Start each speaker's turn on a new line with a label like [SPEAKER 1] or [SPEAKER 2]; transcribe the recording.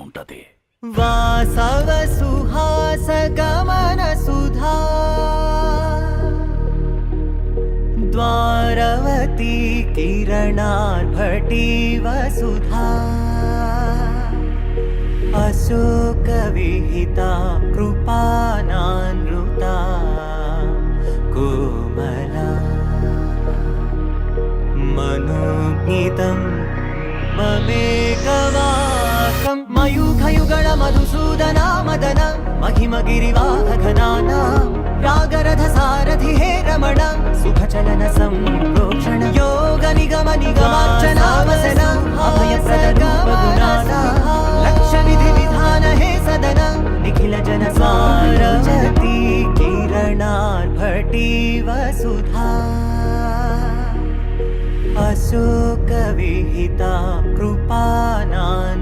[SPEAKER 1] ఉంటది.
[SPEAKER 2] వాసవ సుహాస గమన సుధా ద్వారవతి కిరణార్భటి వసుధా అశోక విహిత కృపానానృత కోమలా మనోజ్ఞితం మమేకవాకం మయూఖయుగళ మధుసూదనా మదన మహిమగిరివాహఘనానా రాగరథ సారథి హే రమణ సుఖచలన సంప్రోక్షణ యోగ నిగమ నిగమార్చనావసన అభయప్రద రూపగుణానా లక్ష్య విధి విధాన హే సదన నిఖిల జన సారవతి కిరణార్భటి వసుధా అశోక విహిత కృపానాన్